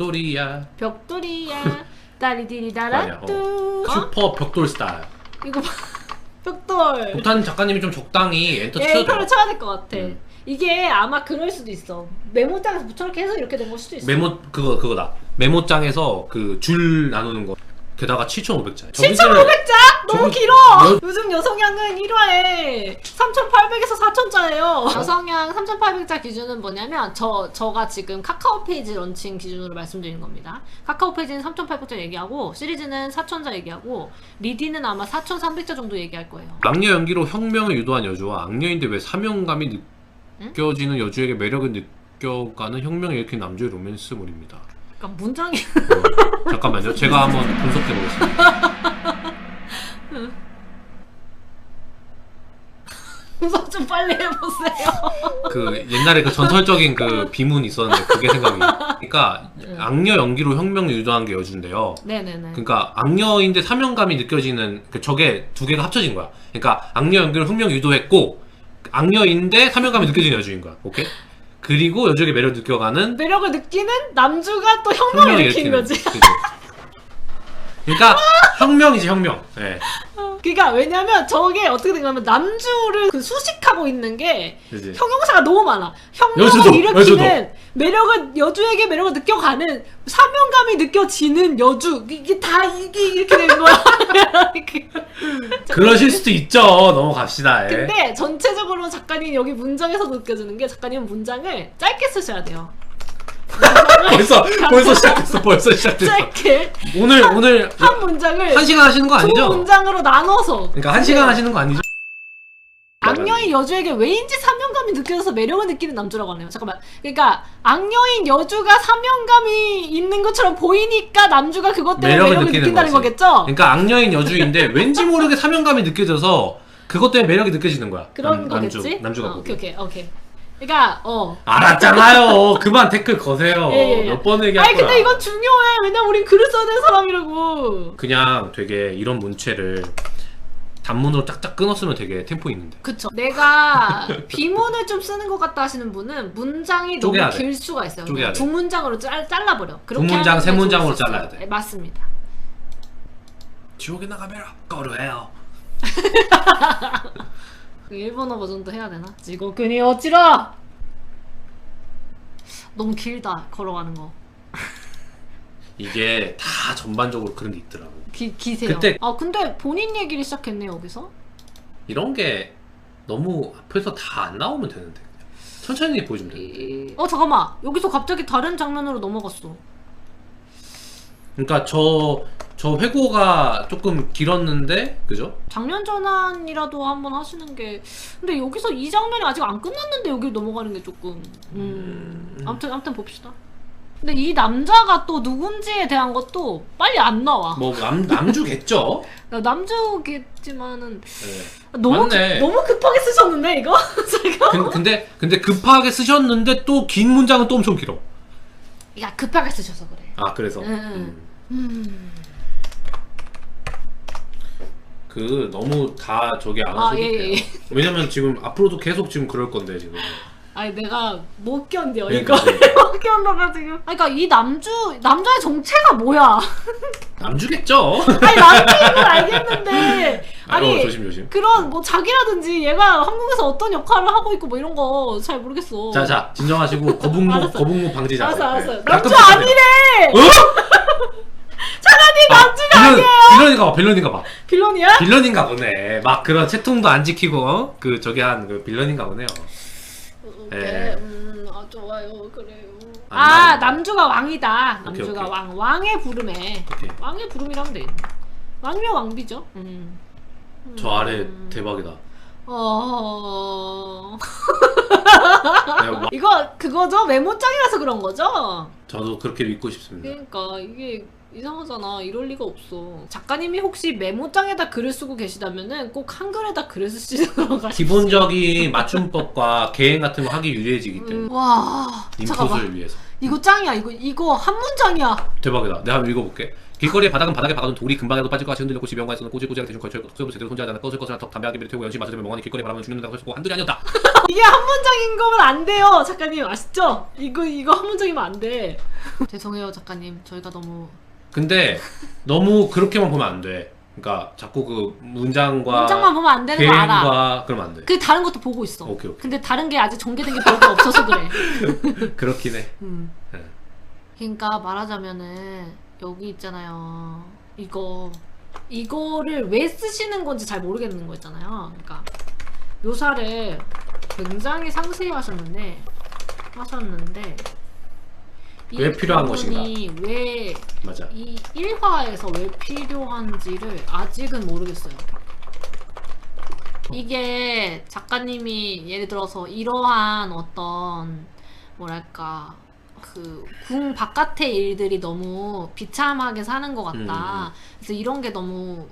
벽돌이야. 벽돌이야. 따리디리다라뚜. 슈퍼 벽돌 스타일. 이거 봐. 벽돌. 못하는 작가님이 좀 적당히 엔터 예, 치셔도 엔터를 돼요. 쳐야 될 것 같아. 이게 아마 그럴 수도 있어. 메모장에서 붙여넣기 해서 이렇게 된 걸 수도 있어. 메모 그거다. 메모장에서 그 줄 나누는 거. 게다가 7,500자. 7,500자? 너무 저기- 길어! 요즘 여성향은 1화에 3,800에서 4,000자예요. 여성향 3,800자 기준은 뭐냐면 저가 지금 카카오 페이지 런칭 기준으로 말씀드리는 겁니다. 카카오 페이지는 3,800자 얘기하고 시리즈는 4,000자 얘기하고 리디는 아마 4,300자 정도 얘기할 거예요. 악녀 연기로 혁명을 유도한 여주와 악녀인데 왜 사명감이 느껴지는 여주에게 매력을 느껴가는 혁명을 일으킨 남주의 로맨스물입니다. 그러니까 문장이 잠깐만요. 제가 한번 분석해 보겠습니다. 분석 좀 빨리 해보세요. 그 옛날에 그 전설적인 그 비문이 있었는데 그게 생각이. 그러니까 악녀 연기로 혁명을 유도한 게 여주인데요. 네네네. 그러니까 악녀인데 사명감이 느껴지는 그 저게 두 개가 합쳐진 거야. 그러니까 악녀 연기로 혁명 유도했고 악녀인데 사명감이 느껴지는 여주인 거야. 오케이? 그리고 여주에게 매력 느껴가는 매력을 느끼는 남주가 또 혁명을 일으키는 거지. 그치? 그러니까 혁명이지 혁명. 네. 그러니까 왜냐면 저게 어떻게 된 거냐면 남주를 그 수식하고 있는 게 그치? 형용사가 너무 많아. 혁명을 여주도, 일으키는 여주도. 매력을 여주에게 매력을 느껴가는 사명감이 느껴지는 여주 이게 다 이게 이렇게 된 거야. 그러실 수도 있죠. 넘어갑시다. 예. 근데 전체적으로 작가님 여기 문장에서 느껴지는 게 작가님은 문장을 짧게 쓰셔야 돼요. 벌써 시작했어. 벌써 시작했어. 짧게 오늘 한 문장을 1시간 하시는 거 두 아니죠? 문장으로 나눠서. 그러니까 1시간 하시는 거 아니죠? 악녀인 여주에게 왜인지 사명감이 느껴져서 매력을 느끼는 남주라고 하네요. 잠깐만. 그러니까 악녀인 여주가 사명감이 있는 것처럼 보이니까 남주가 그것 때문에 매력을 느낀다는 거지. 거겠죠? 그러니까 악녀인 여주인데 왠지 모르게 사명감이 느껴져서 그것 때문에 매력이 느껴지는 거야. 그런 거겠지? 남주가 보기. 오케이. 그러니까 알았잖아요. 그만 댓글 거세요. 예. 몇 번 얘기할 아니 거야. 근데 이건 중요해. 왜냐면 우린 글을 써야 되는 사람이라고. 그냥 되게 이런 문체를 단문으로 짝짝 끊었으면 되게 템포 있는데. 그쵸. 내가 비문을 좀 쓰는 것 같다 하시는 분은 문장이 너무 쪼개야 돼. 길 수가 있어요. 쪼개야 돼. 두 문장으로 잘라버려. 두 문장, 세 문장으로 잘라야 돼. 네, 맞습니다. 지옥에 나가면 거루해요. 그 일본어 버전도 해야 되나? 지고군이 어찌라! 너무 길다, 걸어가는 거. 이게 다 전반적으로 그런 게 있더라고. 기세요. 그때- 근데 본인 얘기를 시작했네, 여기서? 이런 게 너무 앞에서 다 안 나오면 되는데 그냥. 천천히 보여주면 되는데. 잠깐만. 여기서 갑자기 다른 장면으로 넘어갔어. 그러니까 저 회고가 조금 길었는데 그죠? 장면 전환이라도 한번 하시는 게. 근데 여기서 이 장면이 아직 안 끝났는데 여기로 넘어가는 게 조금. 아무튼 봅시다. 근데 이 남자가 또 누군지에 대한 것도 빨리 안 나와. 뭐 남주겠죠? 남주겠지만은 네. 너무 맞네. 너무 급하게 쓰셨는데 이거 지금. 근데 급하게 쓰셨는데 또 긴 문장은 또 엄청 길어. 야 급하게 쓰셔서 그래. 아 그래서 그 너무 다 저기 안 하셔도 돼요. 예. 왜냐면 지금 앞으로도 계속 지금 그럴 건데 지금. 아니 내가 못 견뎌 그러니까, 이거 못 견뎌가 지금. 그러니까 이 남자의 정체가 뭐야? 남주겠죠? 아니 남자인 건 알겠는데 아니 조심. 그런 뭐 자기라든지 얘가 한국에서 어떤 역할을 하고 있고 뭐 이런 거 잘 모르겠어. 자 진정하시고 거북목 방지 자세. 알았어. 네. 남주 가끔 아니래. 차라리 남주가 아니에요. 빌런인가 봐. 빌런이야? 빌런인가 보네. 막 그런 채통도 안 지키고 그 저기 한 그 빌런인가 보네요. 예. 좋아요. 그래요. 안 나온다. 남주가 왕이다. 오케이, 남주가 오케이. 왕의 부름에. 오케이. 왕의 부름이라면 돼. 왕이면 왕비죠. 저 아래 대박이다. 내가 이거 그거죠? 메모장이라서 그런 거죠? 저도 그렇게 믿고 싶습니다. 그러니까 이게 이상하잖아. 이럴 리가 없어. 작가님이 혹시 메모장에다 글을 쓰고 계시다면은 꼭 한글에다 글을 쓰시도록 하십시오. 기본적인 맞춤법과 개행 같은 거 하기 유리해지기 때문에 와, 잠깐만. 인풋을 위해서. 이거 짱이야. 이거 한 문장이야. 대박이다. 내가 한번 읽어볼게. 길거리의 바닥은 바닥에 박아둔 돌이 금방에도 빠질 것 같이 흔들렸고 지병관에서는 꼬질꼬질하게 대충 걸쳐 속도 제대로 손질하지 않아 꺼질꺼질한 턱 담배 한 개비를 태우고 연신 맞춰주면 멍하니 길거리에 바라보면 죽는다고 했었고 한둘이 아니었다. 이게 한 문장인 거면 안 돼요, 작가님. 아시죠? 이거 한 문장이면 안 돼. 죄송해요, 작가님. 저희가 너무 근데 너무 그렇게만 보면 안 돼. 그러니까 자꾸 그 문장만 보면 안 되는 거 알아. 개인과 그러면 안 돼. 그 다른 것도 보고 있어. 오케이. 근데 다른 게 아직 전개된 게 별로 없어서 그래. 그렇긴 해. 네. 그러니까 말하자면은 여기 있잖아요. 이거를 왜 쓰시는 건지 잘 모르겠는 거 있잖아요. 그러니까 묘사를 굉장히 상세히 하셨는데 왜 필요한 부분이 왜 맞아. 이 1화에서 왜 필요한지를 아직은 모르겠어요. 이게 작가님이 예를 들어서 이러한 어떤 뭐랄까 그 궁 바깥의 일들이 너무 비참하게 사는 것 같다. 그래서 이런 게 너무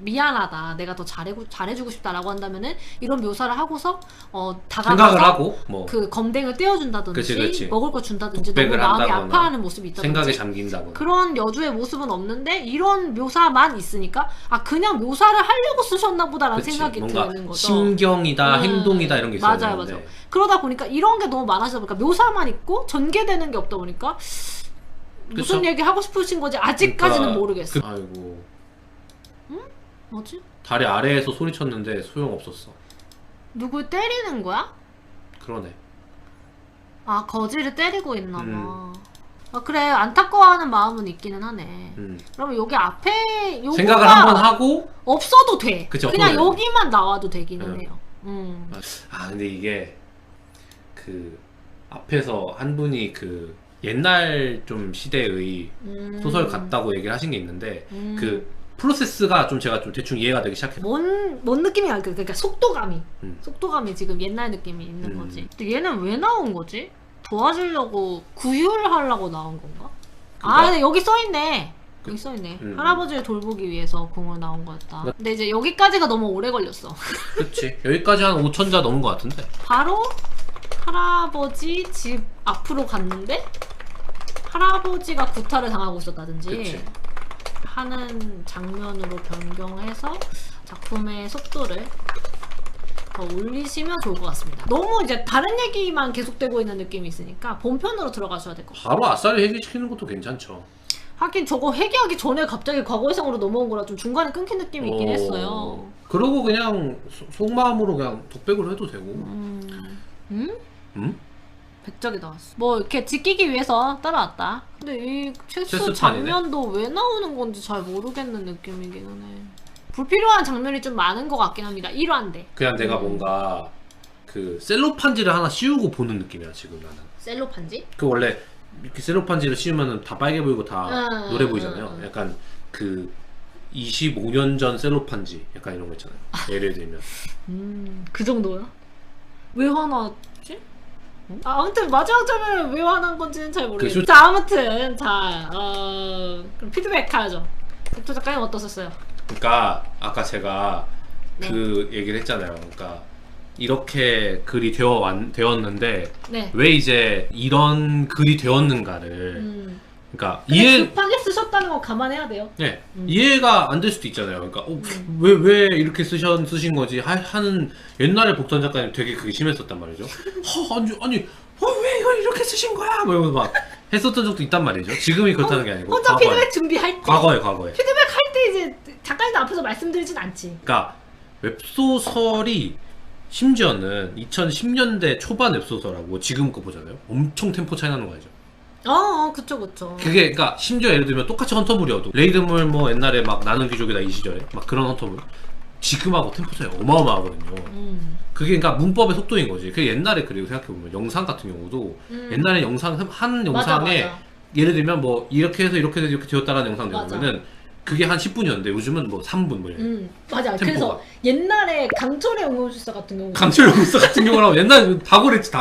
미안하다. 내가 더 잘해주고 싶다라고 한다면은 이런 묘사를 하고서 다가가서 생각을 하고 뭐 그 검댕을 떼어준다든지 그치. 먹을 거 준다든지 너무 독백을 마음이 한다거나 아파하는 모습이 있다든지 생각에 잠긴다거나. 그런 여주의 모습은 없는데 이런 묘사만 있으니까 아 그냥 묘사를 하려고 쓰셨나 보다라는 그치. 생각이 뭔가 드는 거죠. 심경이다, 행동이다 이런 게 있어야 맞아요, 되는데. 맞아요. 그러다 보니까 이런 게 너무 많아지다 보니까 묘사만 있고 전개되는 게 없다 보니까 무슨 그쵸? 얘기 하고 싶으신 건지 아직까지는 그러니까 모르겠어. 아이고. 뭐지? 다리 아래에서 소리쳤는데 소용없었어. 누굴 때리는 거야? 그러네. 아 거지를 때리고 있나 봐. 아 그래 안타까워하는 마음은 있기는 하네. 그러면 여기 앞에 요거가 생각을 한번 하고 없어도 돼. 그쵸, 그냥 없어도 여기만 나와도 되기는 해요. 아 근데 이게 그 앞에서 한 분이 그 옛날 좀 시대의 소설 같다고 얘기를 하신 게 있는데 그 프로세스가 좀 제가 좀 대충 이해가 되기 시작해요. 뭔 느낌이 안 그러니까 속도감이 지금 옛날 느낌이 있는 거지. 근데 얘는 왜 나온 거지? 도와주려고 구휼하려고 나온 건가? 아 근데 여기 써있네. 여기 써있네. 할아버지를 돌보기 위해서 궁을 나온 거였다. 근데 이제 여기까지가 너무 오래 걸렸어. 그렇지. 여기까지 한 5천자 넘은 것 같은데. 바로 할아버지 집 앞으로 갔는데 할아버지가 구타를 당하고 있었다든지 그치. 하는 장면으로 변경해서 작품의 속도를 더 올리시면 좋을 것 같습니다. 너무 이제 다른 얘기만 계속되고 있는 느낌이 있으니까 본편으로 들어가셔야 될 것 같아요. 바로 아싸리 해결시키는 것도 괜찮죠. 하긴 저거 회개하기 전에 갑자기 과거의 상으로 넘어온 거라 좀 중간에 끊긴 느낌이 있긴 했어요. 그러고 그냥 속마음으로 그냥 독백을 해도 되고. 백작이 나왔어. 뭐 이렇게 지키기 위해서 따라왔다. 근데 이 체스 장면도 왜 나오는 건지 잘 모르겠는 느낌이기는 해. 불필요한 장면이 좀 많은 것 같긴 합니다. 1화인데. 그냥 내가 뭔가 그 셀로판지를 하나 씌우고 보는 느낌이야 지금 나는. 셀로판지? 그 원래 이렇게 셀로판지를 씌우면은 다 빨개 보이고 다 노래 보이잖아요. 약간 그 25년 전 셀로판지 약간 이런 거 있잖아요. 예를 들면. 그 정도야? 왜 화났지? 아무튼 마지막 장면을 왜 화난 건지는 잘 모르겠어요. 자 아무튼 그럼 피드백 하죠. 닥터 작가님 어떠셨어요? 그러니까 아까 제가 그 얘기를 했잖아요. 그러니까 이렇게 글이 되었는데 왜 이제 이런 글이 되었는가를 그러니까 급하게 쓰셨다는 거 감안해야 돼요. 네, 이해가 안 될 수도 있잖아요. 그러니까 왜 이렇게 쓰신 거지 하는 옛날에 복선 작가님 되게 그게 심했었단 말이죠. 아니 왜 이걸 이렇게 쓰신 거야? 뭐 이러면서 막 했었던 적도 있단 말이죠. 지금이 그렇다는 게 아니고 혼자 과거에. 피드백 준비할 때 과거에 피드백 할 때 이제 작가님 앞에서 말씀드리진 않지. 그러니까 웹소설이 심지어는 2010년대 초반 웹소설하고 지금 거 보잖아요. 엄청 템포 차이 나는 거 알죠? 그쵸. 그게 그러니까 심지어 예를 들면 똑같이 헌터물이어도 레이드물 뭐 옛날에 막 나는 귀족이다 이 시절에 막 그런 헌터물 지금하고 템포 차이 어마어마하거든요. 그게 그러니까 문법의 속도인 거지. 그 옛날에 그리고 생각해보면 영상 같은 경우도 옛날에 한 영상에 맞아. 예를 들면 뭐 이렇게 해서 이렇게 되었다라는 영상 내보면은 그게 한 10분이었는데 요즘은 뭐 3분 뭐 이런. 맞아. 템포가. 그래서 옛날에 강철의 응급실사 같은 경우 강철 용사 같은 경우는 옛날에 다 그랬지.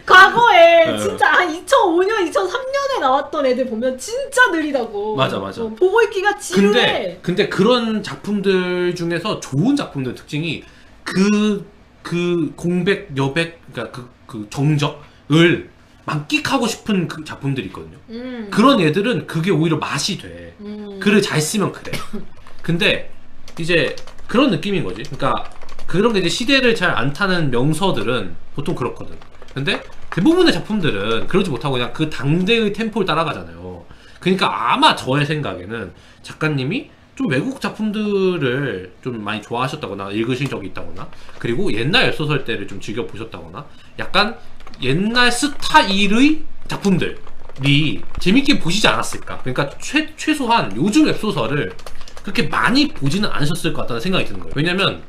과거에 진짜 한 2005년, 2003년에 나왔던 애들 보면 진짜 느리다고. 맞아. 보고 있기가 지루해. 근데 그런 작품들 중에서 좋은 작품들 특징이 그 공백, 여백, 그러니까 그 정적을 만끽하고 싶은 그 작품들이 있거든요. 그런 애들은 그게 오히려 맛이 돼. 글을 잘 쓰면 그래. 근데 이제 그런 느낌인 거지. 그러니까 그런 게 이제 시대를 잘 안 타는 명서들은 보통 그렇거든. 근데 대부분의 작품들은 그러지 못하고 그냥 그 당대의 템포를 따라가잖아요. 그러니까 아마 저의 생각에는 작가님이 좀 외국 작품들을 좀 많이 좋아하셨다거나 읽으신 적이 있다거나 그리고 옛날 웹소설 때를 좀 즐겨 보셨다거나 약간 옛날 스타일의 작품들이 재밌게 보시지 않았을까. 그러니까 최소한 요즘 웹소설을 그렇게 많이 보지는 않으셨을 것 같다는 생각이 드는 거예요. 왜냐면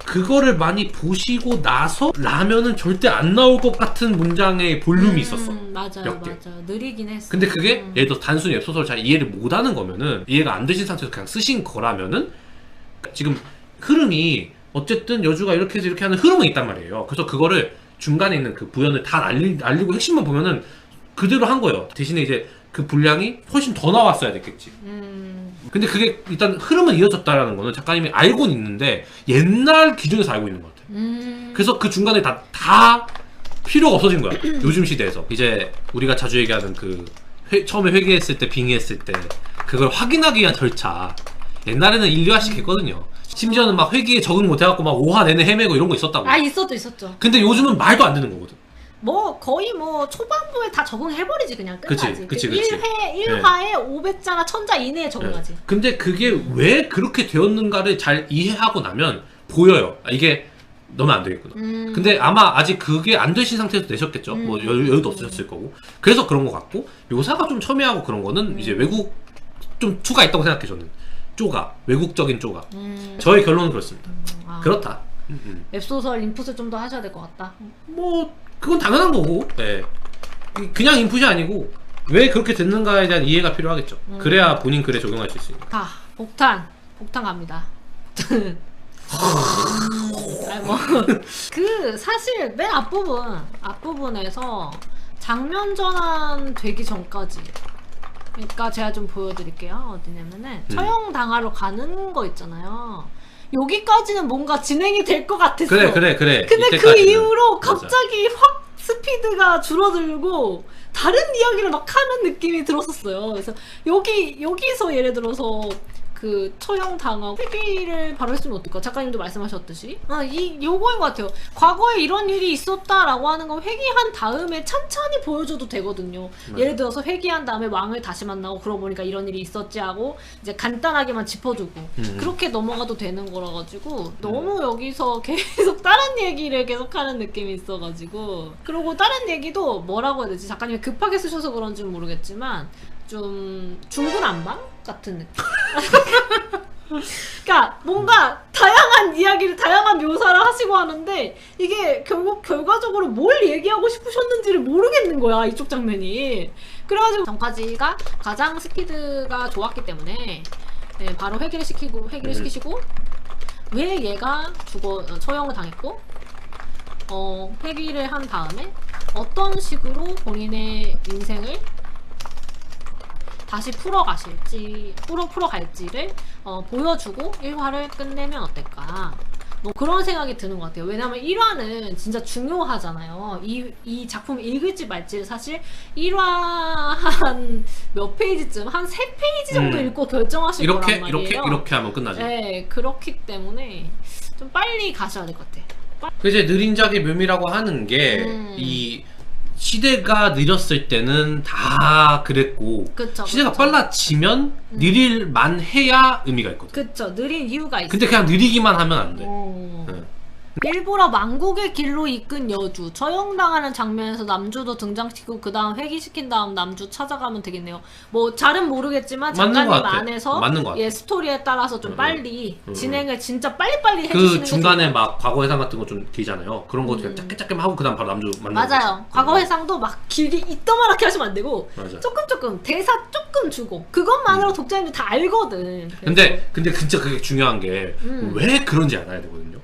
그거를 많이 보시고 나서 라면은 절대 안 나올 것 같은 문장의 볼륨이 있었어. 맞아요, 몇 개. 맞아요. 느리긴 했어. 근데 그게 예를 들어 단순히 웹소설을 잘 이해를 못하는 거면은 이해가 안 되신 상태에서 그냥 쓰신 거라면은 지금 흐름이 어쨌든 여주가 이렇게 해서 이렇게 하는 흐름은 있단 말이에요. 그래서 그거를 중간에 있는 그 부연을 다 알리고 핵심만 보면은 그대로 한 거예요. 대신에 이제 그 분량이 훨씬 더 나왔어야 됐겠지. 근데 그게 일단 흐름은 이어졌다라는 거는 작가님이 알고는 있는데 옛날 기준에서 알고 있는 것 같아요. 그래서 그 중간에 다 필요가 없어진 거야. 요즘 시대에서. 이제 우리가 자주 얘기하는 그 처음에 회계했을 때 빙의했을 때 그걸 확인하기 위한 절차. 옛날에는 1, 2화씩 했거든요. 심지어는 막 회계에 적응 못해갖고 막 5화 내내 헤매고 이런 거 있었다고. 아, 있었죠. 근데 요즘은 말도 안 되는 거거든. 뭐 거의 뭐 초반부에 다 적응해버리지 그냥 끝나지. 그치. 1화에 500자나 1000자 이내에 적응하지. 근데 그게 왜 그렇게 되었는가를 잘 이해하고 나면 보여요. 아, 이게 넣으면 안 되겠구나. 근데 아마 아직 그게 안 되신 상태에서 내셨겠죠. 뭐 여유도 없으셨을 거고. 그래서 그런 것 같고 묘사가 좀 첨예하고 그런 거는 이제 외국 좀 추가 있다고 생각해 저는. 쪼가 외국적인 쪼가. 저의 결론은 그렇습니다. 그렇다. 웹소설 인풋을 좀 더 하셔야 될 것 같다. 뭐 그건 당연한 거고. 네. 그냥 인풋이 아니고 왜 그렇게 됐는가에 대한 이해가 필요하겠죠. 그래야 본인 글에 적용할 수 있으니까. 자, 복탄 갑니다. 그 사실 맨 앞부분에서 장면 전환 되기 전까지, 그러니까 제가 좀 보여드릴게요. 어디냐면은 처형 당하러 가는 거 있잖아요. 여기까지는 뭔가 진행이 될 것 같았어. 그래. 근데 그 이때까지는. 이후로 갑자기 확 스피드가 줄어들고 다른 이야기를 막 하는 느낌이 들었었어요. 그래서 여기서 예를 들어서 그 처형 당하고 회귀를 바로 했으면 어떨까? 작가님도 말씀하셨듯이 요거인 것 같아요. 과거에 이런 일이 있었다라고 하는 건 회귀한 다음에 찬찬히 보여줘도 되거든요. 예를 들어서 회귀한 다음에 왕을 다시 만나고 그러고 보니까 이런 일이 있었지 하고 이제 간단하게만 짚어주고 그렇게 넘어가도 되는 거라 가지고 너무 여기서 계속 다른 얘기를 계속하는 느낌이 있어가지고, 그리고 다른 얘기도 뭐라고 해야 되지? 작가님이 급하게 쓰셔서 그런지는 모르겠지만 좀 중구난방 같은 느낌. 그러니까 뭔가 다양한 이야기를 다양한 묘사를 하시고 하는데 이게 결국 결과적으로 뭘 얘기하고 싶으셨는지를 모르겠는 거야, 이쪽 장면이. 그래가지고 전까지가 가장 스피드가 좋았기 때문에 바로 회귀를 시키시고 왜 얘가 처형을 당했고 회귀를 한 다음에 어떤 식으로 본인의 인생을 다시 풀어갈지를 보여주고 1화를 끝내면 어떨까. 뭐 그런 생각이 드는 것 같아요. 왜냐면 1화는 진짜 중요하잖아요. 이 작품 읽을지 말지를 사실 1화 한 몇 페이지쯤, 한 3페이지 정도 읽고 결정하실 거란 말이에요. 이렇게 하면 끝나지. 네, 그렇기 때문에 좀 빨리 가셔야 될 것 같아. 이제 느린 작의 묘미라고 하는 게 이 시대가 느렸을 때는 다 그랬고 그쵸, 시대가 빨라지면 느릴만 해야 의미가 있거든. 그쵸, 느린 이유가 있어. 근데 그냥 느리기만 하면 안 돼. 일부러 망국의 길로 이끈 여주, 처형당하는 장면에서 남주도 등장시키고 그 다음 회귀시킨 다음 남주 찾아가면 되겠네요. 뭐 잘은 모르겠지만 작가님 안에서 맞는 것 같아. 스토리에 따라서 좀 빨리 진행을 진짜 빨리빨리 해주시는 그 중간에 막 과거 해상 같은 거 좀 길잖아요. 그런 거 그냥 짧게만 하고 그 다음 바로 남주 만나는 맞아요. 거지. 과거 해상도 막 길게 이따만하게 하시면 안 되고 맞아. 조금 대사 조금 주고 그것만으로 독자님들 다 알거든. 근데 진짜 그게 중요한 게 왜 그런지 알아야 되거든요.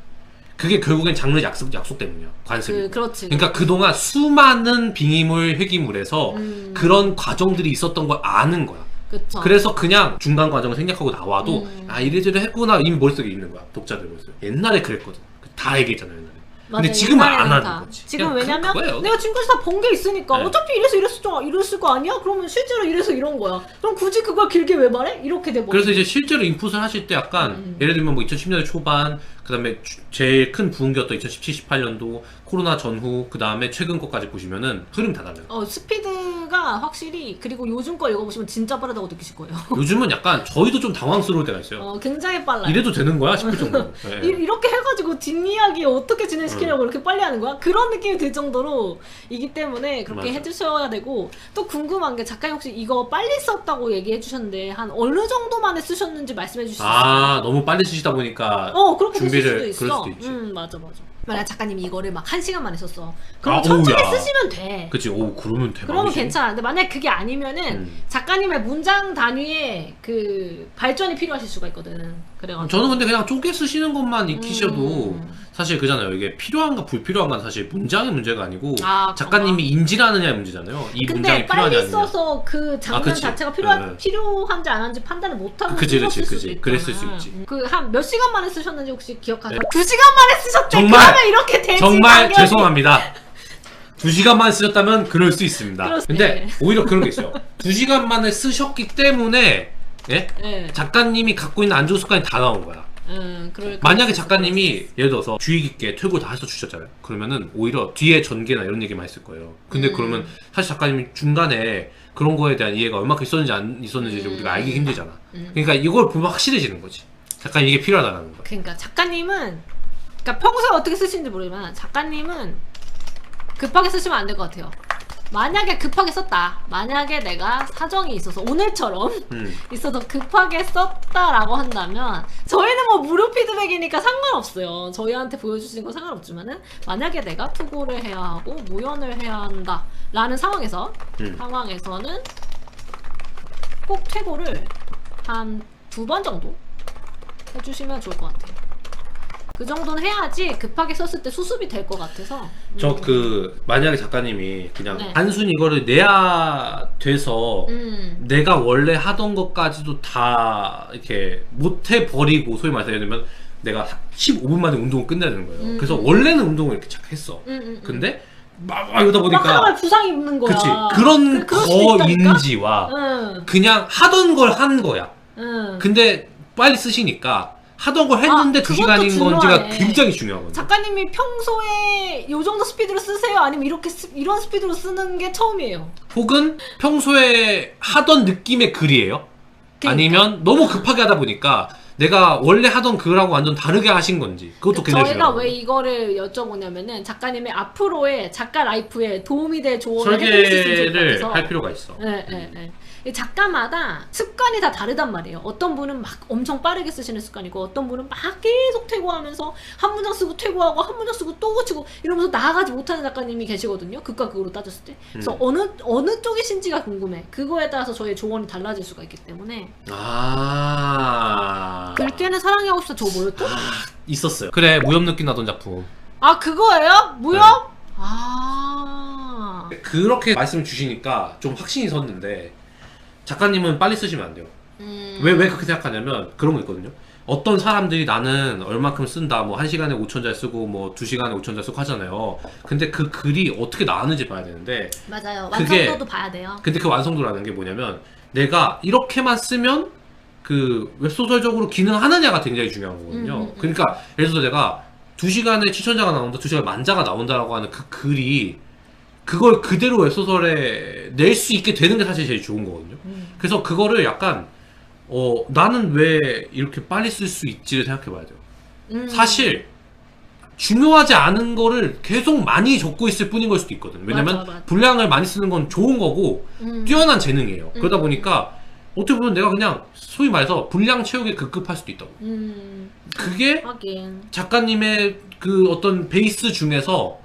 그게 결국엔 장르 약속 때문이야. 관습이. 그렇지. 그러니까 그동안 수많은 빙의물, 회기물에서 그런 과정들이 있었던 걸 아는 거야. 그쵸. 그래서 그냥 중간 과정을 생략하고 나와도 이래저래 했구나 이미 머릿속에 있는 거야. 독자들 머릿속에. 옛날에 그랬거든. 다 얘기했잖아 옛날에. 근데 지금은 안 옛날에는 하는 다. 거지. 지금 그냥 왜냐면 그거예요. 내가 지금까지 다 본 게 있으니까 네. 어차피 이랬을 거 아니야? 그러면 실제로 이래서 이런 거야. 그럼 굳이 그걸 길게 왜 말해? 이렇게 돼버려. 그래서 이제 실제로 인풋을 하실 때 약간 예를 들면 뭐 2010년대 초반 그다음에 제일 큰 부흥기였던 2017, 18년도 코로나 전후 그다음에 최근 것까지 보시면은 흐름이 다 달라요. 스피드가 확실히 그리고 요즘 거 읽어보시면 진짜 빠르다고 느끼실 거예요. 요즘은 약간 저희도 좀 당황스러울 때가 있어요. 굉장히 빨라요. 이래도 되는 거야 싶을 정도로. 네. 이렇게 해가지고 뒷이야기 어떻게 진행시키려고 이렇게 빨리 하는 거야? 그런 느낌이 들 정도로 이기 때문에 그렇게 맞아. 해주셔야 되고 또 궁금한 게 작가님 혹시 이거 빨리 썼다고 얘기해 주셨는데 한 어느 정도 만에 쓰셨는지 말씀해 주실 수 있어요? 너무 빨리 쓰시다 보니까 그렇게 되실 수도 준비를 있어. 그럴 수도 있지. 맞아. 만약 작가님이 이거를 막 1시간 만에 썼어. 아, 그럼 천천히 오우야. 쓰시면 돼. 그치, 그러면 대박이지. 그러면 괜찮아. 근데 만약 그게 아니면은 작가님의 문장 단위에 그 발전이 필요하실 수가 있거든. 그래가지고 저는 근데 그냥 쪼개 쓰시는 것만 익히셔도 사실 그잖아요. 이게 필요한가 불필요한가 사실 문장의 문제가 아니고 작가님이 인지하느냐의 문제잖아요. 이 문장이 근데 필요하냐 빨리 아니냐. 써서 그 장면 그치. 자체가 네. 필요한지 안 한지 판단을 못하고 그치. 쓰셨을 수도 있잖아. 그랬을 수 있지. 그 한 몇 시간 만에 쓰셨는지 혹시 기억하세요? 네. 2시간 만에 쓰셨대. 정말, 그러면 이렇게 되지. 정말 당연히. 죄송합니다. 2시간만 쓰셨다면 그럴 수 있습니다. 그렇습니다. 근데 오히려 그런 게 있어요. 2시간 만에 쓰셨기 때문에 네. 작가님이 갖고 있는 안 좋은 습관이 다 나온 거야. 만약에 작가님이 예를 들어서 주의 깊게 퇴고 다 해서 주셨잖아요. 그러면은 오히려 뒤에 전개나 이런 얘기만 했을 거예요. 근데 그러면 사실 작가님이 중간에 그런 거에 대한 이해가 얼마큼 있었는지 안 있었는지 우리가 알기 힘들잖아. 그러니까 이걸 보면 확실해지는 거지. 작가님 이게 필요하다는 거야. 그러니까 작가님은 평소에 어떻게 쓰시는지 모르지만 작가님은 급하게 쓰시면 안 될 것 같아요. 만약에 급하게 썼다. 만약에 내가 사정이 있어서 오늘처럼 있어서 급하게 썼다라고 한다면 저희는 뭐 무료 피드백이니까 상관없어요. 저희한테 보여주시는 건 상관없지만은 만약에 내가 투고를 해야 하고 무연을 해야 한다 라는 상황에서는 꼭 퇴고를 한 2번 정도 해주시면 좋을 것 같아요. 그 정도는 해야지 급하게 썼을 때 수습이 될 것 같아서. 만약에 작가님이 그냥 네. 단순히 이거를 내야 돼서 내가 원래 하던 것까지도 다 이렇게 못 해버리고 소위 말해서 예를 들면 내가 15분 만에 운동을 끝내야 되는 거예요. 그래서 원래는 운동을 이렇게 착 했어. 근데 막 이러다 보니까 하다가 부상이 있는 거야. 그치. 그런 그럴 수도 있다니까? 거인지와 그냥 하던 걸 한 거야. 근데 빨리 쓰시니까 하던 걸 했는데 2시간인 그것도 건지가 중요하네. 굉장히 중요하거든요. 작가님이 평소에 이 정도 스피드로 쓰세요? 아니면 이런 스피드로 쓰는 게 처음이에요? 혹은 평소에 하던 느낌의 글이에요? 그러니까. 아니면 너무 급하게 하다 보니까 내가 원래 하던 글하고 완전 다르게 하신 건지 그것도 굉장히 저희가 중요하거든요. 왜 이거를 여쭤보냐면은 작가님의 앞으로의 작가 라이프에 도움이 될 조언을 해드릴 수 있으면 좋을 것 설계를 같아서. 할 필요가 있어. 네. 이 작가마다 습관이 다 다르단 말이에요. 어떤 분은 막 엄청 빠르게 쓰시는 습관이고 어떤 분은 막 계속 퇴고하면서 한 문장 쓰고 퇴고하고 한 문장 쓰고 또 고치고 이러면서 나아가지 못하는 작가님이 계시거든요. 극과 극으로 따졌을 때. 그래서 어느 쪽이신지가 궁금해. 그거에 따라서 저희의 조언이 달라질 수가 있기 때문에. 글 때는 사랑하고 싶다. 저거 뭐였죠? 있었어요. 그래, 무협 느낌 나던 작품. 그거예요? 무협? 네. 그렇게 말씀 주시니까 좀 확신이 섰는데 작가님은 빨리 쓰시면 안 돼요. 왜 그렇게 생각하냐면 그런 거 있거든요. 어떤 사람들이 나는 얼마큼 쓴다, 뭐 1시간에 5,000자 쓰고 뭐 2시간에 5,000자 쓰고 하잖아요. 근데 그 글이 어떻게 나왔는지 봐야 되는데 맞아요. 그게- 완성도도 봐야 돼요. 근데 그 완성도라는 게 뭐냐면 내가 이렇게만 쓰면 그 웹소설적으로 기능하느냐가 굉장히 중요한 거거든요. 그러니까 예를 들어서 내가 2시간에 7,000자가 나온다, 2시간에 10,000자가 나온다라고 하는 그 글이 그걸 그대로 웹소설에 낼 수 있게 되는 게 사실 제일 좋은 거거든요. 그래서 그거를 약간 나는 왜 이렇게 빨리 쓸 수 있지를 생각해 봐야 돼요. 사실 중요하지 않은 거를 계속 많이 적고 있을 뿐인 걸 수도 있거든. 왜냐면 맞아. 분량을 많이 쓰는 건 좋은 거고 뛰어난 재능이에요. 그러다 보니까 어떻게 보면 내가 그냥 소위 말해서 분량 채우기에 급급할 수도 있다고. 그게 하긴. 작가님의 그 어떤 베이스 중에서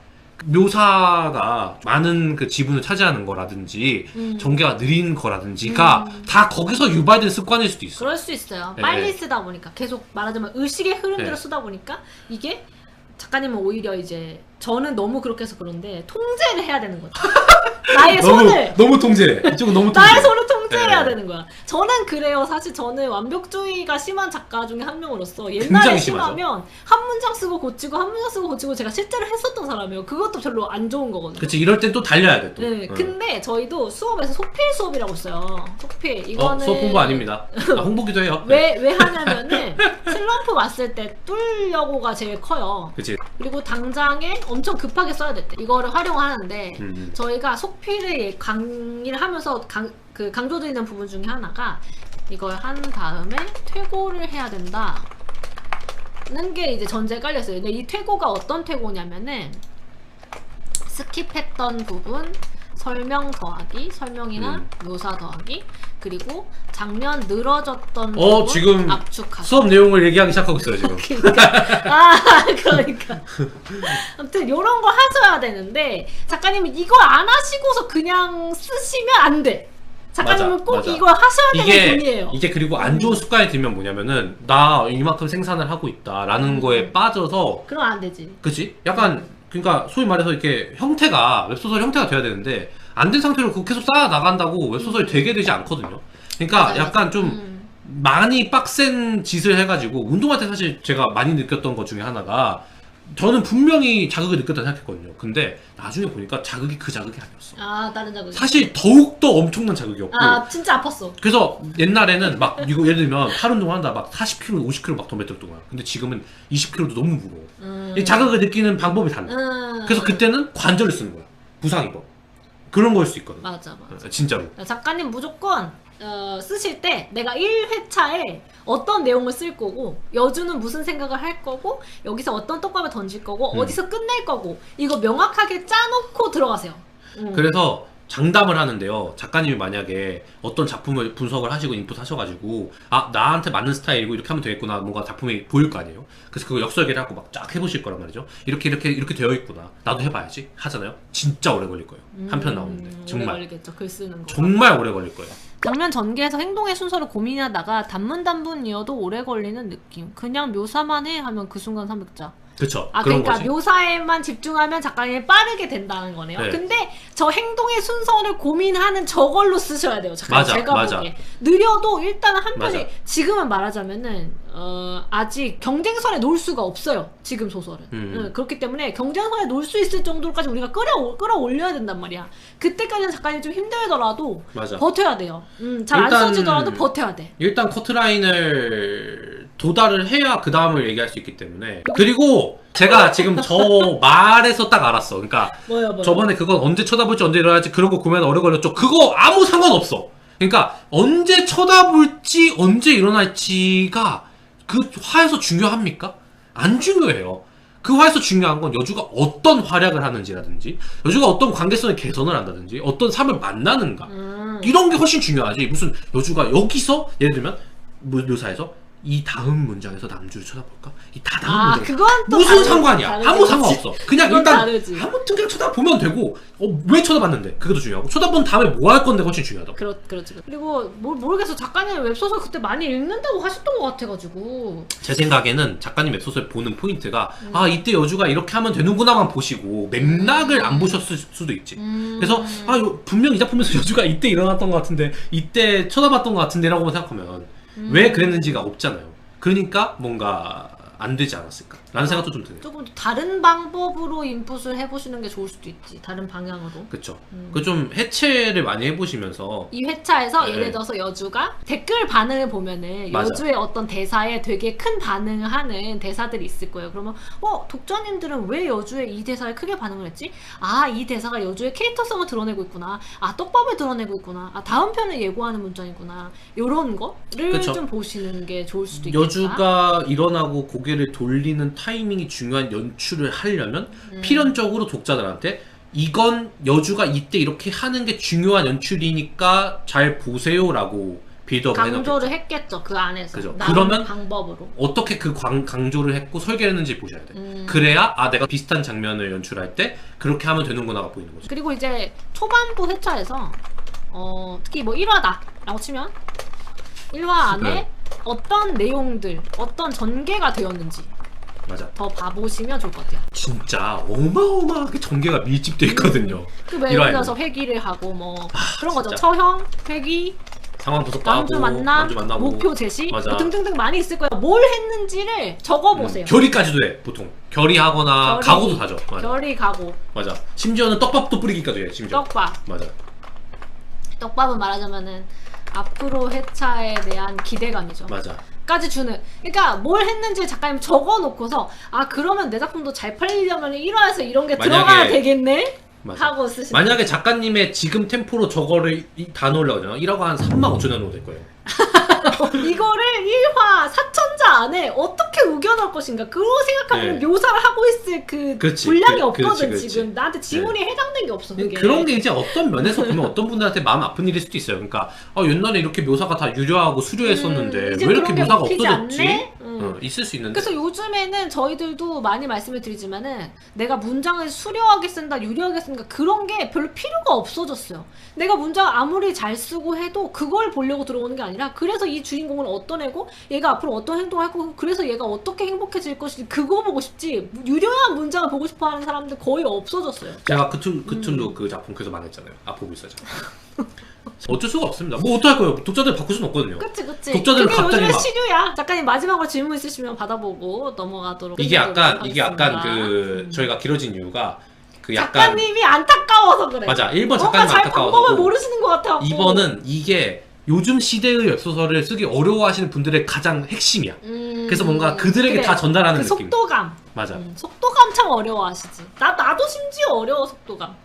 묘사가 많은 그 지분을 차지하는 거라든지 전개가 느린 거라든지가 다 거기서 유발된 습관일 수도 있어. 그럴 수 있어요. 네. 빨리 쓰다 보니까 계속 말하자면 의식의 흐름대로 네. 쓰다 보니까 이게 작가님은 오히려 이제 저는 너무 그렇게 해서 그런데 통제를 해야 되는 거죠. 나의 손을 너무 통제해. 이쪽은 너무 통제. 나의 손을 통제해야 네. 되는 거야. 저는 그래요. 사실 저는 완벽주의가 심한 작가 중에 한 명으로서 옛날에 굉장히 심하면 한 문장 쓰고 고치고 한 문장 쓰고 고치고 제가 실제로 했었던 사람이에요. 그것도 별로 안 좋은 거거든요. 그치, 이럴 땐 또 달려야 돼 또. 네, 근데 저희도 수업에서 소필 수업이라고 있어요. 소필 이거는 수업 홍보 아닙니다. 홍보기도 해요. 왜 하냐면은 슬럼프 왔을 때 뚫려고가 제일 커요. 그치. 그리고 당장에 엄청 급하게 써야 됐대. 이거를 활용하는데 저희가 속필을 강의를 하면서 강조드리는 부분 중에 하나가 이걸 한 다음에 퇴고를 해야 된다는 게 이제 전제에 깔렸어요. 근데 이 퇴고가 어떤 퇴고냐면은 스킵했던 부분 설명 더하기, 설명이나 묘사 더하기, 그리고 장면 늘어졌던 부분 지금 압축하기. 수업 내용을 얘기하기 시작하고 있어요 지금. 그러니까 아무튼 요런 거 하셔야 되는데 작가님은 이걸 안 하시고서 그냥 쓰시면 안 돼. 작가님은 맞아, 꼭 맞아. 이걸 하셔야 되는 분이에요. 이게 그리고 안 좋은 습관이 들면 뭐냐면은 나 이만큼 생산을 하고 있다라는 거에 빠져서 그럼 안 되지. 그치? 약간 그러니까 소위 말해서 이렇게 형태가 웹소설 형태가 돼야 되는데 안 된 상태로 그거 계속 쌓아 나간다고 웹소설이 되게 되지 않거든요. 그러니까 맞아, 약간 맞아. 좀 많이 빡센 짓을 해가지고 운동할 때 사실 제가 많이 느꼈던 것 중에 하나가 저는 분명히 자극을 느꼈다 생각했거든요. 근데 나중에 보니까 자극이 그 자극이 아니었어. 다른 자극. 사실 더욱더 엄청난 자극이었고. 진짜 아팠어. 그래서 옛날에는 막 이거 예를 들면 팔 운동한다 막 40kg, 50kg 막 덤벨했던 거야. 근데 지금은 20kg도 너무 무거워. 이 자극을 느끼는 방법이 달라. 그래서 그때는 관절을 쓰는 거야. 부상 입어. 그런 거일 수 있거든. 맞아. 진짜로. 작가님 무조건 쓰실 때 내가 1회차에 어떤 내용을 쓸 거고 여주는 무슨 생각을 할 거고 여기서 어떤 떡밥을 던질 거고 어디서 끝낼 거고 이거 명확하게 짜놓고 들어가세요. 그래서 장담을 하는데요. 작가님이 만약에 어떤 작품을 분석을 하시고 인풋 하셔가지고 나한테 맞는 스타일이고 이렇게 하면 되겠구나 뭔가 작품이 보일 거 아니에요. 그래서 그거 역설계를 하고 막 쫙 해보실 거란 말이죠. 이렇게 되어 있구나. 나도 해봐야지 하잖아요. 진짜 오래 걸릴 거예요. 한 편 나오는데 정말 오래 걸리겠죠. 글 쓰는 거. 정말 오래 걸릴 거예요. 장면 전개에서 행동의 순서를 고민하다가 단문이어도 오래 걸리는 느낌. 그냥 묘사만 해 하면 그 순간 300자. 그쵸. 그런 그러니까 거지. 묘사에만 집중하면 작가님이 빠르게 된다는 거네요. 네. 근데 저 행동의 순서를 고민하는 저걸로 쓰셔야 돼요. 작가님. 맞아, 제가 맞아. 보기에. 느려도 일단은 한 편이 맞아. 지금은 말하자면은 아직 경쟁선에 놓을 수가 없어요. 지금 소설은. 그렇기 때문에 경쟁선에 놓을 수 있을 정도로까지 우리가 끌어올려야 된단 말이야. 그때까지는 작가님 좀 힘들더라도 맞아. 버텨야 돼요. 잘 안 일단 써지더라도 버텨야 돼. 일단 커트라인을 도달을 해야 그 다음을 얘기할 수 있기 때문에. 그리고 제가 지금 저 말에서 딱 알았어. 그러니까 뭐요? 저번에 그건 언제 쳐다볼지 언제 일어날지 그런 거 구매하는 오래 걸렸죠. 그거 아무 상관없어. 그러니까 언제 쳐다볼지 언제 일어날지가 그 화에서 중요합니까? 안 중요해요. 그 화에서 중요한 건 여주가 어떤 활약을 하는지라든지 여주가 어떤 관계성의 개선을 한다든지 어떤 사람을 만나는가 이런 게 훨씬 중요하지. 무슨 여주가 여기서 예를 들면 묘사에서 이 다음 문장에서 남주를 쳐다볼까? 이 다음 문장 그건 또 무슨 상관이야? 다르지. 아무 상관없어. 그냥 그건 일단 다르지. 아무튼 그냥 쳐다보면 되고 왜 쳐다봤는데? 그게 더 중요하고 쳐다본 다음에 뭐 할 건데 훨씬 중요하다고. 그렇지. 그리고 모르겠어. 작가님 웹소설 그때 많이 읽는다고 하셨던 것 같아가지고. 제 생각에는 작가님 웹소설 보는 포인트가 이때 여주가 이렇게 하면 되는구나만 보시고 맥락을 안 보셨을 수도 있지. 그래서 분명 이 작품에서 여주가 이때 일어났던 것 같은데 이때 쳐다봤던 것 같은데 라고 생각하면 왜 그랬는지가 없잖아요. 그러니까 뭔가 안 되지 않았을까 라는 생각도 좀 드네요. 조금 다른 방법으로 인풋을 해보시는 게 좋을 수도 있지. 다른 방향으로. 그쵸. 그 좀 해체를 많이 해보시면서 이 회차에서 네. 예를 들어서 여주가 댓글 반응을 보면은 맞아. 여주의 어떤 대사에 되게 큰 반응을 하는 대사들이 있을 거예요. 그러면 독자님들은 왜 여주의 이 대사에 크게 반응을 했지? 이 대사가 여주의 캐릭터성을 드러내고 있구나. 떡밥을 드러내고 있구나. 다음 편을 예고하는 문장이구나. 요런 거를 그쵸. 좀 보시는 게 좋을 수도 있겠다. 여주가 일어나고 고개를 돌리는 타이밍이 중요한 연출을 하려면 필연적으로 독자들한테 이건 여주가 이때 이렇게 하는 게 중요한 연출이니까 잘 보세요라고 빌드업을 강조를 해놓겠죠. 했겠죠. 그 안에서. 그죠. 나름 그러면 방법으로. 어떻게 그 강조를 했고 설계했는지 보셔야 돼. 그래야 내가 비슷한 장면을 연출할 때 그렇게 하면 되는구나가 보이는 거죠. 그리고 이제 초반부 회차에서 특히 뭐 1화다 라고 치면 1화 안에 네. 어떤 내용들, 어떤 전개가 되었는지 맞아. 더 봐보시면 좋을 것 같아요. 진짜 어마어마하게 전개가 밀집돼 있거든요. 그 예를 일화에는. 들어서 회귀를 하고 뭐 그런 거죠. 진짜. 처형, 회귀, 상황 분석도 하고 남주 만나고 만나고 목표 제시 맞아. 뭐 등등등 많이 있을 거예요. 뭘 했는지를 적어보세요. 결의까지도 해 보통. 결의하거나 결의. 각오도 다져. 맞아. 결의 가고 맞아. 심지어는 떡밥도 뿌리기까지 해. 심지어. 떡밥. 맞아. 떡밥은 말하자면은 앞으로 회차에 대한 기대감이죠. 맞아. 까지 주는. 그러니까 뭘 했는지 작가님 적어놓고서 아 그러면 내 작품도 잘 팔리려면 1화에서 이런 게 만약에- 들어가야 되겠네? 맞아. 하고 쓰시는. 만약에 작가님의 지금 템포로 저거를 다 넣으려고 하잖아. 1화가 한 35,000원 정도 될 거예요. 이거를 1화 4천자 안에 어떻게 우겨넣을 것인가 그거 생각하면 네. 묘사를 하고 있을 그 그렇지. 분량이 그- 없거든. 그렇지, 그렇지. 지금 나한테 지문이 해당된 게 없어 그게. 그런 게 이제 어떤 면에서 보면 어떤 분들한테 마음 아픈 일일 수도 있어요. 그러니까 옛날에 이렇게 묘사가 다 유려하고 수려했었는데 이제 왜 이렇게 그런 게 묘사가 먹히지 없어졌지? 않네? 있을 수 있는데. 그래서 요즘에는 저희들도 많이 말씀을 드리지만은 내가 문장을 수려하게 쓴다 유려하게 쓴다 그런 게 별로 필요가 없어졌어요. 내가 문장을 아무리 잘 쓰고 해도 그걸 보려고 들어오는 게 아니라 그래서 이 주인공은 어떤 애고 얘가 앞으로 어떤 행동을 할 거고 그래서 얘가 어떻게 행복해질 것인지 그거 보고 싶지 유려한 문장을 보고 싶어 하는 사람들 거의 없어졌어요. 제가 그 툴로 그 작품 계속 망했잖아요. 아포비스죠. 어쩔 수가 없습니다. 뭐 어떡할 거예요. 독자들 바꿀 수는 없거든요. 그치. 독자들은 그게 갑자기 요즘에 막- 시류야. 작가님 마지막으로 질문 있으시면 받아보고 넘어가도록 이게 약간 하겠습니다. 저희가 길어진 이유가 그 약간 작가님이 안타까워서 그래. 맞아. 1번 뭔가 작가님 잘 방법을 안타까워서 모르시는 것 같아. 2번은 이게 요즘 시대의 웹소설을 쓰기 어려워하시는 분들의 가장 핵심이야. 그래서 뭔가 그들에게 다 전달하는 그 느낌. 속도감. 맞아. 속도감 참 어려워하시지. 나도 심지어 어려워 속도감.